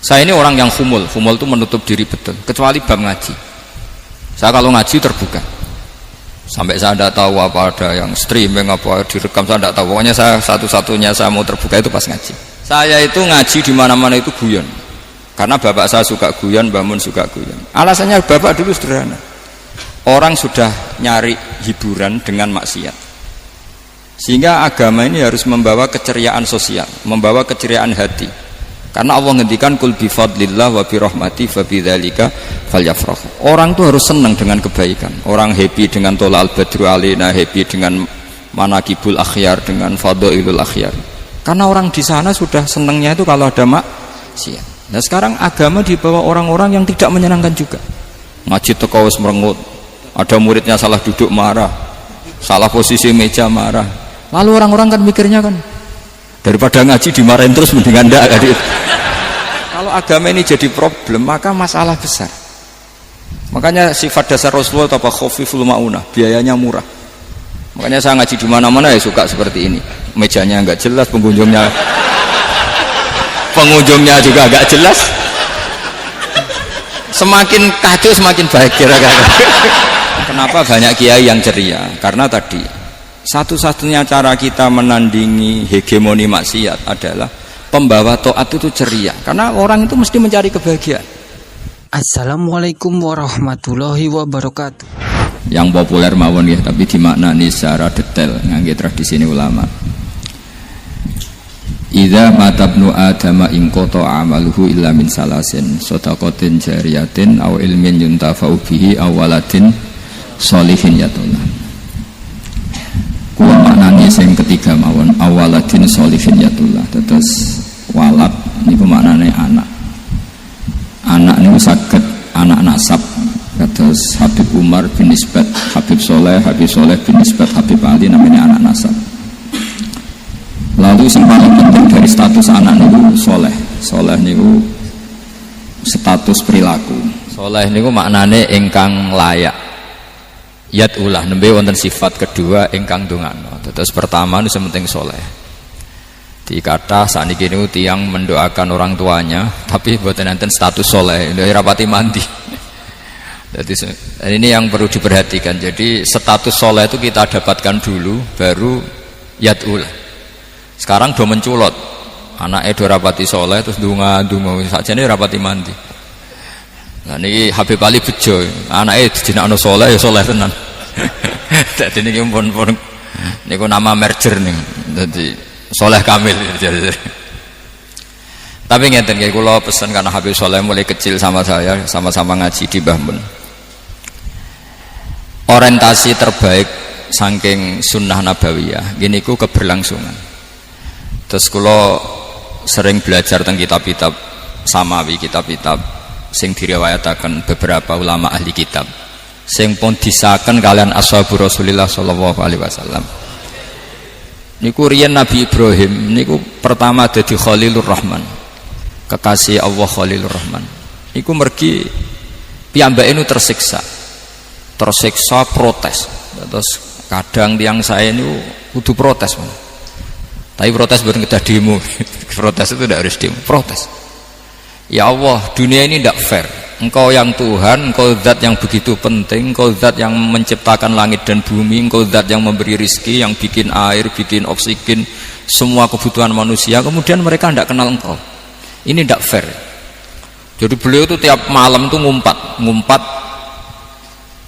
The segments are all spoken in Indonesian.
Saya ini orang yang humul itu menutup diri betul, kecuali bab ngaji. Saya kalau ngaji terbuka. Sampai saya tidak tahu apa ada yang streaming apa direkam, saya tidak tahu. Pokoknya saya satu-satunya saya mau terbuka itu pas ngaji. Saya itu ngaji di mana-mana itu guyon. Karena bapak saya suka guyon, Mbah Mun suka guyon. Alasannya bapak dulu sederhana. Orang sudah nyari hiburan dengan maksiat. Sehingga agama ini harus membawa keceriaan sosial, membawa keceriaan hati. Karena Allah ngendikan kul bi fadlillah wa bi rahmati fa bidzalika falyafrahu. Orang tuh harus senang dengan kebaikan. Orang happy dengan tolal badru alaina, happy dengan manaqibul akhyar, dengan fadhailul akhyar. Karena orang di sana sudah senangnya itu kalau ada maksiat. Nah sekarang agama dibawa orang-orang yang tidak menyenangkan juga. Ngaji teko wis merengut. Ada muridnya salah duduk marah, salah posisi meja marah. Lalu orang-orang kan mikirnya kan, daripada ngaji dimarahin terus mendingan ndak kan. Kalau agama ini jadi problem maka masalah besar. Makanya sifat dasar Rasulullah apa khafiful maunah, biayanya murah. Makanya saya ngaji di mana-mana ya suka seperti ini. Mejanya enggak jelas, pengunjungnya juga enggak jelas. Semakin kacau semakin baik kira-kira. Kenapa banyak kiai yang ceria? Karena tadi satu-satunya cara kita menandingi hegemoni maksiat adalah pembawa taat itu ceria. Karena orang itu mesti mencari kebahagiaan. Assalamualaikum warahmatullahi wabarakatuh. Yang populer mawon ya, tapi dimaknani secara detail ngangge tradisi ini ulama. Idza matabnu adama in qata amaluhu illa min salasin shadaqatin jariyatin aw ilmin yuntafa'u bihi aw waladin sholihin yatullah. Kuwi maknane sing ketiga mawon awaladin sholihin yatullah. Terus walad niku maknane anak. Anak niku saged anak nasab. Terus Habib Umar bin Nisbat Habib Soleh bin Nisbat Habib Ali namanya anak nasab. Lalu yang paling penting dari status anak niku soleh niku status perilaku. Soleh niku maknane ingkang layak. Yat ulah nembe wonten sifat kedua ingkang dongano. Terus pertama nu sementing soleh. Dikata sakniki niku tiyang mendoakan orang tuanya, tapi mboten enten status soleh, rapati mandi. Jadi ini yang perlu diperhatikan. Jadi status soleh itu kita dapatkan dulu, baru yat ulah. Sekarang do menculot, anaknya do rapati soleh terus dunga sakjane rapati mandi. Nah ini Habib Ali bejo, anaknya dijinakno soleh ya soleh tenan. Jadi ini pun niku nama merger nih, jadi soleh kamil. Tapi ngeten nggih kula pesen karena Habib Soleh mulai kecil sama saya, sama-sama ngaji di Mbah Mun. Orientasi terbaik saking sunnah nabawiyah gini ku keberlangsungan. Terus kula sering belajar tentang kitab-kitab samawi, kitab-kitab sing diriwayataken beberapa ulama ahli kitab sing pun disaken kalian ashabur Rasulillah sallallahu alaihi wasallam. Niku riyen Nabi Ibrahim niku pertama dadi Khalilur Rahman, kekasih Allah Khalilur Rahman. Niku mergi piyambake nu tersiksa protes. Terus kadang tiang saya ini kudu protes. Tapi protes bukan kita demo. Protes itu tidak harus demo, protes. Ya Allah, dunia ini tidak fair. Engkau yang Tuhan, engkau zat yang begitu penting, engkau zat yang menciptakan langit dan bumi, engkau zat yang memberi rizki, yang bikin air, bikin oksigen, semua kebutuhan manusia, kemudian mereka tidak kenal engkau. Ini tidak fair. Jadi beliau itu tiap malam itu ngumpat.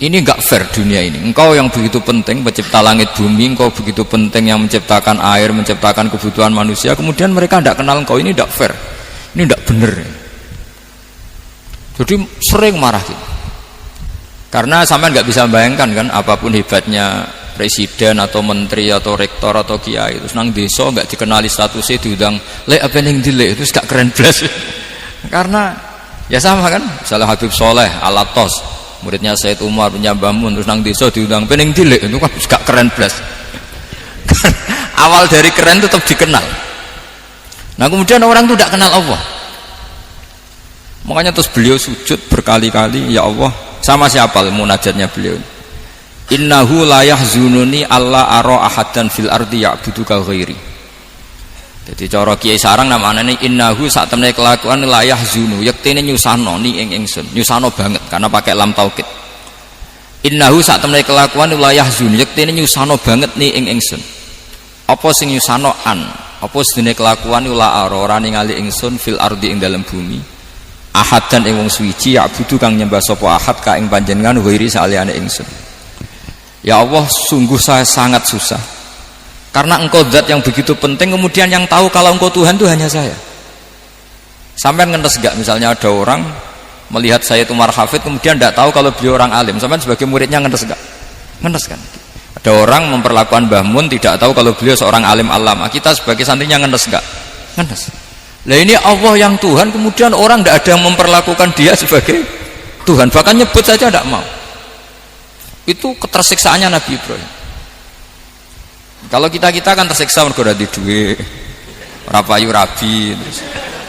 Ini enggak fair dunia ini. Engkau yang begitu penting pencipta langit bumi, engkau begitu penting yang menciptakan air, menciptakan kebutuhan manusia, kemudian mereka tidak kenal engkau. Ini enggak fair. Ini enggak benar. Jadi sering marah gitu. Karena sampean enggak bisa bayangkan kan apapun hebatnya presiden atau menteri atau rektor atau kiai terus nang desa enggak dikenali statusnya diundang lek apa ning dilek terus gak keren blas. Karena ya sama kan, misalnya Habib Soleh Alatos muridnya Said Umar punya Mbah Mun terus nang desa diundang pening dilek itu kan gak keren blas. Awal dari keren tetap dikenal. Nah kemudian orang itu tidak kenal Allah. Makanya terus beliau sujud berkali-kali, ya Allah, sama siapa munajatnya beliau? Innahu la yahzununi alla ara ahadan fil ardi ya'buduka ghairi. Jadi cara Kiai Sarang namanya innahu sak temene kelakuan la yahzunu yektene nyusano ni ing ingsun nyusano banget karena pakai lam taukid. Innahu sak temene kelakuan la yahzunu yektene nyusano banget ni ing ingsun. Apa sing nyusano apa sedene kelakuan la ora ningali ingsun fil ardi ing dalam bumi. Ahad dan ing wong suwiji ya budu kang nyembah sapa ahad ka ing panjenengan wiri saliyane ingsun. Ya Allah, sungguh saya sangat susah. Karena engkau zat yang begitu penting, kemudian yang tahu kalau engkau Tuhan itu hanya saya. Sampai ngenes gak misalnya ada orang melihat saya itu marhafid kemudian tidak tahu kalau beliau orang alim, sampai sebagai muridnya ngenes gak? Ngenes kan? Ada orang memperlakukan Mbah Mun tidak tahu kalau beliau seorang alim alama, kita sebagai santrinya ngenes gak? Ngenes. Lah ini Allah yang Tuhan, kemudian orang tidak ada yang memperlakukan dia sebagai Tuhan, bahkan nyebut saja tidak mau. Itu ketersiksaannya Nabi Ibrahim. Kalau kita kan tersiksa mergo ora di duwe, ora payu rabi, terus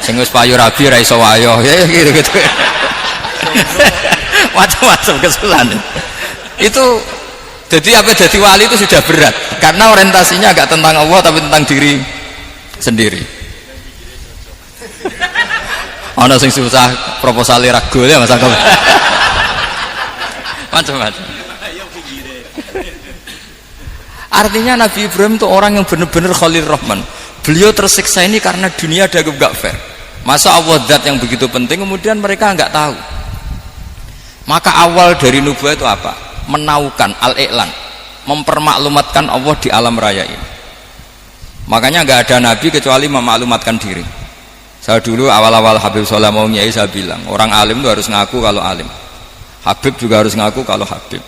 sing wis payu rabi ra iso wayo, ya gitu-gitu. Macam-macam kesulitan. Itu jadi apa jadi wali itu sudah berat karena orientasinya agak tentang Allah tapi tentang diri sendiri. Ana sing susah proposal ragu ya Mas Angkop. Macam-macam. Artinya Nabi Ibrahim itu orang yang benar-benar Khalil Rahman. Beliau tersiksa ini karena dunia dianggap gak fair. Masa Allah zat yang begitu penting kemudian mereka nggak tahu. Maka awal dari nubuah itu apa? Menaukan al-i'lan, mempermaklumatkan Allah di alam raya ini. Makanya nggak ada nabi kecuali memaklumatkan diri. Saya dulu awal-awal Habib Soleh mau nyai saya bilang orang alim itu harus ngaku kalau alim. Habib juga harus ngaku kalau Habib.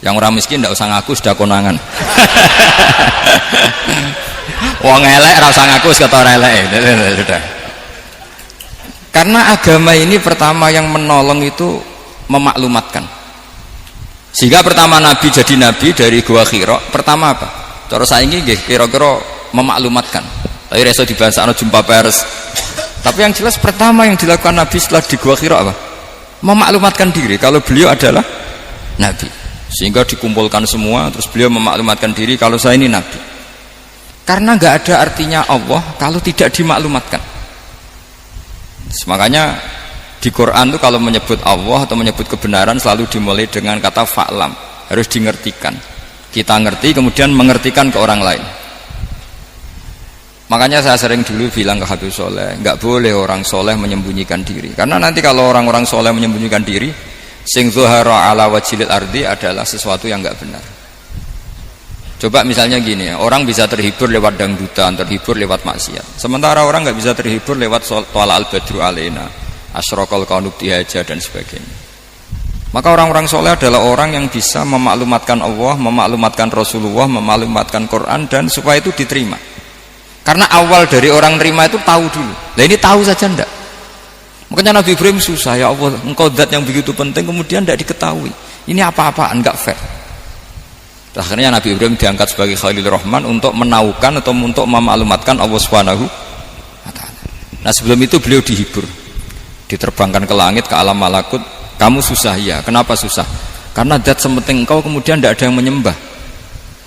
Yang orang miskin tidak usah ngaku sudah konangan. Wong elek ora usah ngaku kata elek. Sudah. Karena agama ini pertama yang menolong itu memaklumatkan. Sehingga pertama Nabi jadi Nabi dari Gua Hira, pertama apa? Cara saiki nggih kira-kira memaklumatkan. Tapi reso dibahasano jumpa pers. Tapi yang jelas pertama yang dilakukan Nabi setelah di Gua Hira apa? Memaklumatkan diri kalau beliau adalah Nabi. Sehingga dikumpulkan semua terus beliau memaklumatkan diri kalau saya ini Nabi. Karena nggak ada artinya Allah kalau tidak dimaklumatkan. Makanya di Quran itu kalau menyebut Allah atau menyebut kebenaran selalu dimulai dengan kata fa'lam, harus dingertikan. Kita ngerti kemudian mengertikan ke orang lain. Makanya saya sering dulu bilang ke Habib Soleh, nggak boleh orang soleh menyembunyikan diri. Karena nanti kalau orang-orang soleh menyembunyikan diri, sing zuhara ala wajhil ardi adalah sesuatu yang enggak benar. Coba misalnya gini ya, orang bisa terhibur lewat dangdutan, terhibur lewat maksiat. Sementara orang enggak bisa terhibur lewat thala al-badru alaina, asyraqal qanub dihaja dan sebagainya. Maka orang-orang soleh adalah orang yang bisa memaklumatkan Allah, memaklumatkan Rasulullah, memaklumatkan Quran dan supaya itu diterima. Karena awal dari orang terima itu tahu dulu. Lah ini tahu saja enggak. Makanya Nabi Ibrahim susah, ya Allah engkau zat yang begitu penting kemudian tidak diketahui, ini apa-apaan, enggak fair. Akhirnya Nabi Ibrahim diangkat sebagai Khalil Rahman untuk menaukan atau untuk memaklumatkan Allah Subhanahu wa ta'ala. Nah sebelum itu beliau dihibur, diterbangkan ke langit, ke alam malakut. Kamu susah ya, kenapa susah? Karena zat sepenting engkau kemudian tidak ada yang menyembah.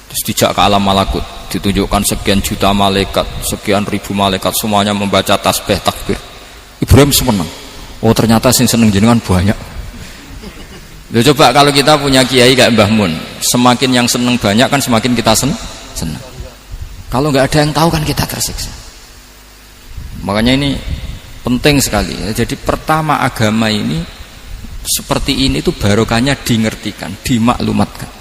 Terus dijak ke alam malakut, ditunjukkan sekian juta malaikat, sekian ribu malaikat, semuanya membaca tasbih takbir. Ibrahim senang. Oh ternyata sing seneng jenengan banyak. Loh, coba kalau kita punya kiai kayak Mbah Mun, semakin yang seneng banyak kan semakin kita senang. Kalau nggak ada yang tahu kan kita tersiksa. Makanya ini penting sekali. Jadi pertama agama ini seperti ini tuh barokahnya dingertikan, dimaklumatkan.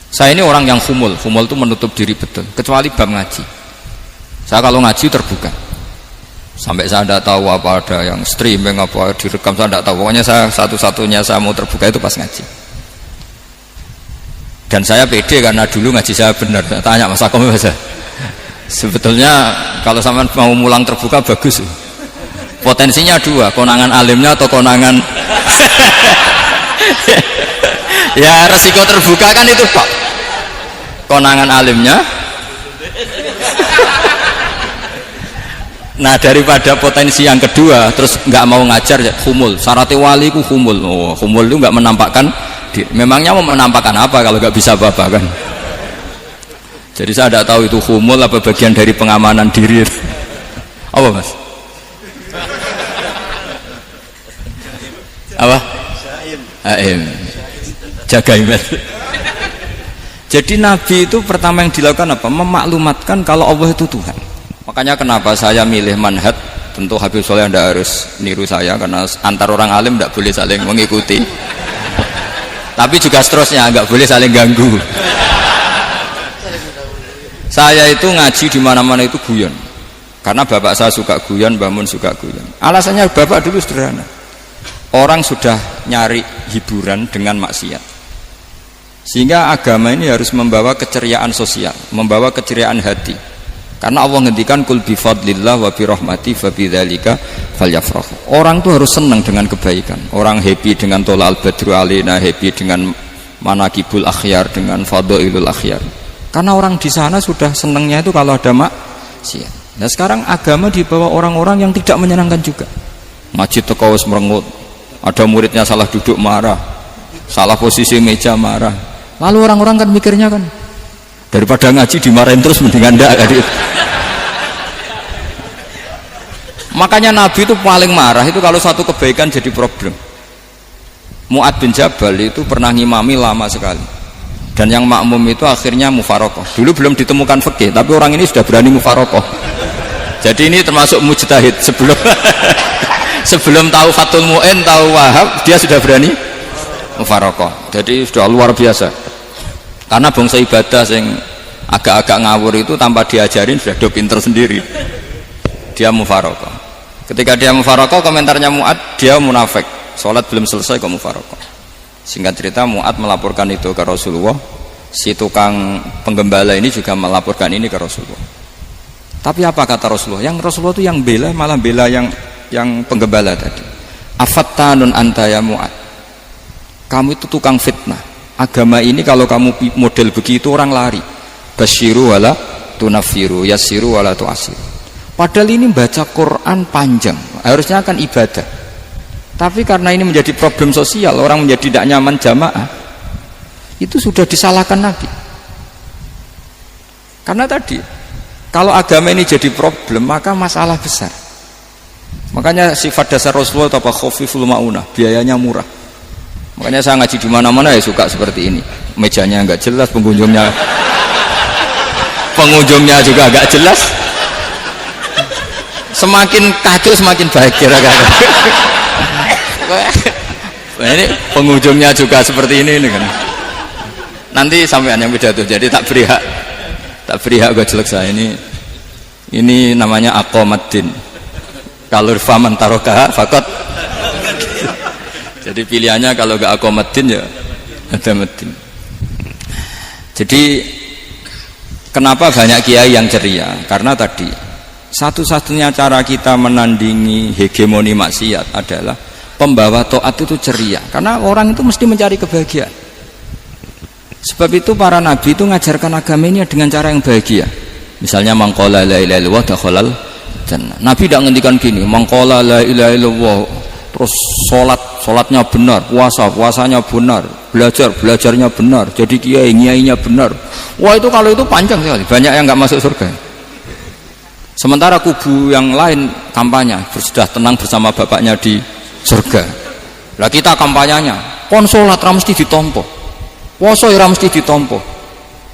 Saya ini orang yang humul itu menutup diri betul, kecuali bab ngaji. Saya kalau ngaji terbuka. Sampai saya tidak tahu apa ada yang streaming apa direkam, saya tidak tahu. Pokoknya saya satu-satunya saya mau terbuka itu pas ngaji. Dan saya pede karena dulu ngaji saya benar. Saya tanya Mas Akom bahasa. Sebetulnya kalau sampean mau mulang terbuka bagus. Potensinya dua, konangan alimnya atau konangan. Ya resiko terbuka kan itu Pak. Konangan alimnya. Nah daripada potensi yang kedua terus nggak mau ngajar ya humul, syaratnya wali ku humul. Oh, humul itu nggak menampakkan, memangnya mau menampakkan apa kalau nggak bisa apa-apa kan? Jadi saya tidak tahu itu humul apa bagian dari pengamanan diri. Apa mas? Apa? Aim. Jaga iman. Jadi Nabi itu pertama yang dilakukan apa? Memaklumatkan kalau Allah itu Tuhan. Makanya kenapa saya milih manhaj. Tentu Habib Soleh tidak harus niru saya karena antar orang alim tidak boleh saling mengikuti. Tapi juga seterusnya nggak boleh saling ganggu. Saya itu ngaji di mana-mana itu guyon. Karena bapak saya suka guyon, Mbah Mun suka guyon. Alasannya bapak dulu sederhana. Orang sudah nyari hiburan dengan maksiat. Sehingga agama ini harus membawa keceriaan sosial, membawa keceriaan hati. Karena Allah ngendikan kul bi fadlillah wa bi rahmati fa bidzalika falyafrahu. Orang tuh harus senang dengan kebaikan. Orang happy dengan tolal badru alaina, happy dengan manaqibul akhyar, dengan fadhailul akhyar. Karena orang di sana sudah senangnya itu kalau ada maksiat. Nah sekarang agama dibawa orang-orang yang tidak menyenangkan juga. Masjid teko wis merengut. Ada muridnya salah duduk marah. Salah posisi meja marah. Lalu orang-orang kan mikirnya kan daripada ngaji dimarahin terus mendingan enggak kan. Makanya Nabi itu paling marah itu kalau satu kebaikan jadi problem. Mu'ad bin Jabal itu pernah ngimami lama sekali. Dan yang makmum itu akhirnya mufarokoh. Dulu belum ditemukan fikih, tapi orang ini sudah berani mufarokoh. Jadi ini termasuk mujtahid sebelum sebelum tahu Fathul Mu'in, tahu Wahab, dia sudah berani mufarokoh. Jadi sudah luar biasa. Karena bangsa ibadah yang agak-agak ngawur itu tanpa diajarin sudah do pinter sendiri. Dia mufarokoh. Ketika dia mufarokoh, komentarnya Mu'ad, dia munafik. Sholat belum selesai kok mufarokoh. Singkat cerita Mu'ad melaporkan itu ke Rasulullah. Si tukang penggembala ini juga melaporkan ini ke Rasulullah. Tapi apa kata Rasulullah? Yang Rasulullah itu yang bela, malah bela yang penggembala tadi. Afattanun anta ya Mu'ad. Kamu itu tukang fitnah. Agama ini kalau kamu model begitu orang lari. Basyiru wala tunafiru, yassiru wala tu'asiru. Padahal ini baca Quran panjang, harusnya akan ibadah. Tapi karena ini menjadi problem sosial, orang menjadi tidak nyaman jamaah, itu sudah disalahkan Nabi. Karena tadi, kalau agama ini jadi problem, maka masalah besar. Makanya sifat dasar Rasulullah itu apa? Khafiful ma'unah, biayanya murah. Makanya saya ngaji di mana-mana ya suka seperti ini. Mejanya enggak jelas, pengunjungnya juga enggak jelas. Semakin kacau semakin baik kira-kira. Ini pengunjungnya juga seperti ini kan. Nanti sampean yang beda tuh. Jadi tak beri hak gue jelek saya ini namanya aqomaddin. Kalau faman taroka fakot. Jadi pilihannya kalau gak aqomaddin ya ada medin. Jadi kenapa banyak kiai yang ceria? Karena tadi satu-satunya cara kita menandingi hegemoni maksiat adalah pembawa taat itu ceria. Karena orang itu mesti mencari kebahagiaan. Sebab itu para nabi itu mengajarkan agama ini dengan cara yang bahagia. Misalnya mangqala la ilaha illallah dakhalal jannah. Nabi tidak ngendikan gini, mangqala la ilaha illallah terus sholatnya benar, puasanya benar, belajarnya benar, jadi kiainya benar. Wah itu kalau itu panjang sekali, banyak yang nggak masuk surga. Sementara kubu yang lain kampanye sudah tenang bersama bapaknya di surga. Lah kita kampanyenya kon sholat ra mesti ditompo, puasa ra mesti ditompo.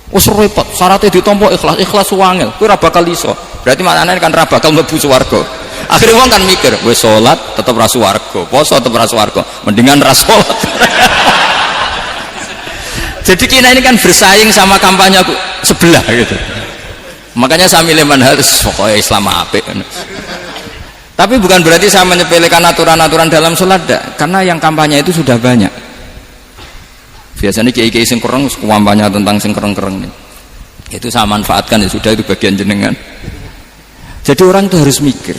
Wis repot, syaratnya ditompo ikhlas wangel, kowe ra bakal iso. Berarti maknane kan ra bakal mlebu swarga. Akhirnya orang kan mikir, wis sholat tetap ra swarga, puasa tetap ra swarga, mendingan ra sholat. Jadi kita ini kan bersaing sama kampanye sebelah gitu. Makanya saya milih manhaj pokoknya Islam apik. Tapi bukan berarti saya menyepelekan aturan-aturan dalam sholat, karena yang kampanye itu sudah banyak. Biasanya kiai-kiai sing kereng kampanye tentang sing kereng-kereng nih. Itu saya manfaatkan ya sudah, itu bagian jenengan. Jadi orang itu harus mikir.